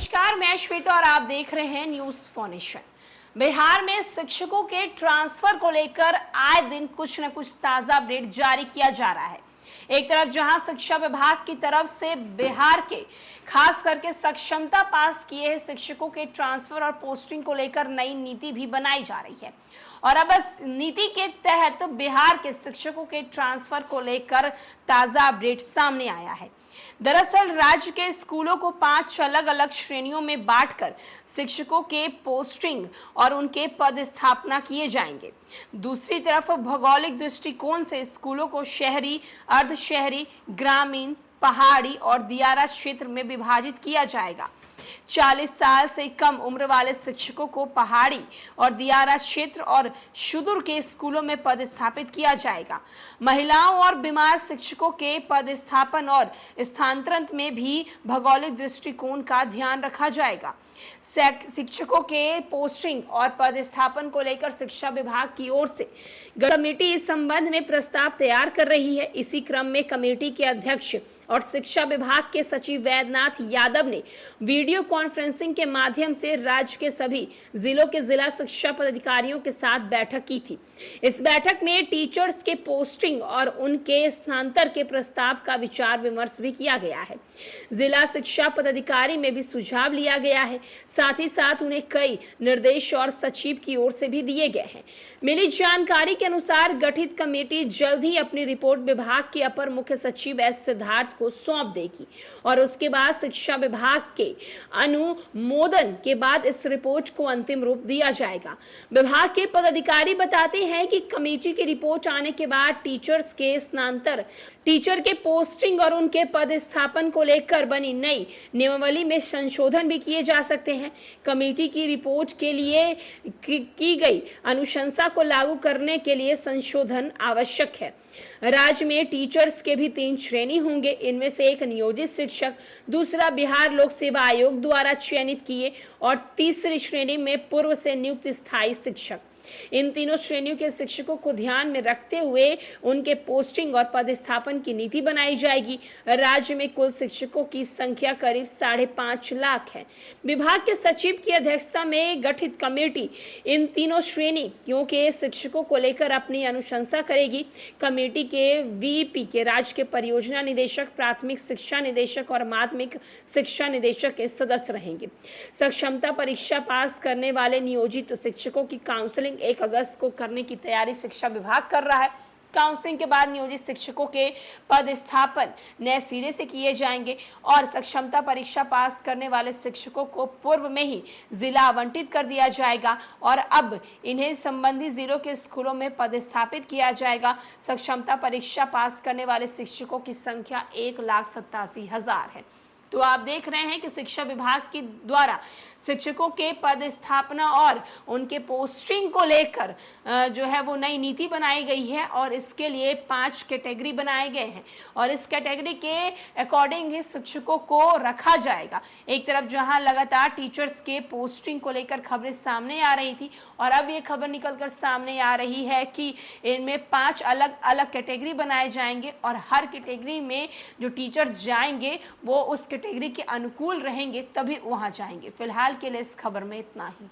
नमस्कार, मैं श्वेता और आप देख रहे हैं न्यूज फॉर्नेशन। बिहार में शिक्षकों के ट्रांसफर को लेकर आए दिन कुछ न कुछ ताजा अपडेट जारी किया जा रहा है। एक तरफ जहां शिक्षा विभाग की तरफ से बिहार के खास करके सक्षमता पास किए शिक्षकों के ट्रांसफर और पोस्टिंग को लेकर नई नीति भी बनाई जा रही है और अब इस नीति के तहत बिहार के शिक्षकों के ट्रांसफर को लेकर ताजा अपडेट सामने आया है। दरअसल राज्य के स्कूलों को 5 अलग अलग श्रेणियों में बांटकर शिक्षकों के पोस्टिंग और उनके पद स्थापना किए जाएंगे। दूसरी तरफ भौगोलिक दृष्टिकोण से स्कूलों को शहरी, अर्ध शहरी, ग्रामीण, पहाड़ी और दियारा क्षेत्र में विभाजित किया जाएगा। 40 साल से कम उम्र वाले शिक्षकों को पहाड़ी और दियारा क्षेत्र और सुदूर के स्कूलों में पदस्थापित किया जाएगा। महिलाओं और बीमार शिक्षकों के पदस्थापन और स्थानांतरण में भी भौगोलिक दृष्टिकोण का ध्यान रखा जाएगा। शिक्षकों के पोस्टिंग और पदस्थापन को लेकर शिक्षा विभाग की ओर से कमेटी इस संबंध में प्रस्ताव तैयार कर रही है। इसी क्रम में कमेटी के अध्यक्ष और शिक्षा विभाग के सचिव वैद्यनाथ यादव ने वीडियो कॉन्फ्रेंसिंग के माध्यम से राज्य के सभी जिलों के जिला शिक्षा पदाधिकारियों के साथ बैठक की थी। इस बैठक में टीचर्स के पोस्टिंग और उनके स्थानांतरण के प्रस्ताव का विचार विमर्श भी किया गया है। जिला शिक्षा पदाधिकारी में भी सुझाव लिया गया है। साथ ही साथ उन्हें कई निर्देश और सचिव की ओर से भी दिए गए हैं। मिली जानकारी के अनुसार गठित कमेटी जल्द ही अपनी रिपोर्ट विभाग के अपर मुख्य सचिव एस सिद्धार्थ को सौंप देगी और उसके बाद शिक्षा विभाग के अनुमोदन के बाद इस रिपोर्ट को अंतिम रूप दिया जाएगा। विभाग के पदाधिकारी बताते हैं कि कमेटी की रिपोर्ट आने के बाद टीचर्स के स्थानांतरण, टीचर के पोस्टिंग और उनके पदस्थापन को लेकर बनी नई नियमावली में संशोधन भी किए जा सकते हैं। कमेटी की रिपोर्ट के लिए की गई अनुशंसा को लागू करने के लिए संशोधन आवश्यक है। राज्य में टीचर्स के भी 3 श्रेणी होंगे। इनमें से एक नियोजित शिक्षक, दूसरा बिहार लोक सेवा आयोग द्वारा चयनित किए और तीसरी श्रेणी में पूर्व से नियुक्त स्थायी शिक्षक। इन तीनों श्रेणियों के शिक्षकों को ध्यान में रखते हुए उनके पोस्टिंग और पदस्थापन की नीति बनाई जाएगी। राज्य में कुल शिक्षकों की संख्या करीब 5.5 लाख है। विभाग के सचिव की अध्यक्षता में गठित कमेटी इन तीनों श्रेणियों के शिक्षकों को लेकर अपनी अनुशंसा करेगी। कमेटी के वीपी के राज्य के परियोजना निदेशक, प्राथमिक शिक्षा निदेशक और माध्यमिक शिक्षा निदेशक के सदस्य रहेंगे। सक्षमता परीक्षा पास करने वाले नियोजित शिक्षकों की काउंसलिंग 1 अगस्त को करने की तैयारी शिक्षा विभाग कर रहा है। काउंसलिंग के बाद नियोजित शिक्षकों के पदस्थापन नए सिरे से किए जाएंगे और सक्षमता परीक्षा पास करने वाले शिक्षकों को पूर्व में ही जिला आवंटित कर दिया जाएगा और अब इन्हें संबंधित जिलों के स्कूलों में पदस्थापित किया जाएगा। सक्षमता परीक्षा पास करने वाले शिक्षकों की संख्या 1,87,000 है। तो आप देख रहे हैं कि शिक्षा विभाग के द्वारा शिक्षकों के पद स्थापना और उनके पोस्टिंग को लेकर जो है वो नई नीति बनाई गई है और इसके लिए 5 कैटेगरी बनाए गए हैं और इस कैटेगरी के अकॉर्डिंग ही शिक्षकों को रखा जाएगा। एक तरफ जहां लगातार टीचर्स के पोस्टिंग को लेकर खबरें सामने आ रही थी और अब ये खबर निकलकर सामने आ रही है कि इनमें 5 अलग अलग कैटेगरी बनाए जाएंगे और हर कैटेगरी में जो टीचर्स जाएंगे वो उस कैटेगरी के अनुकूल रहेंगे तभी वहां जाएंगे। फिलहाल के लिए इस खबर में इतना ही।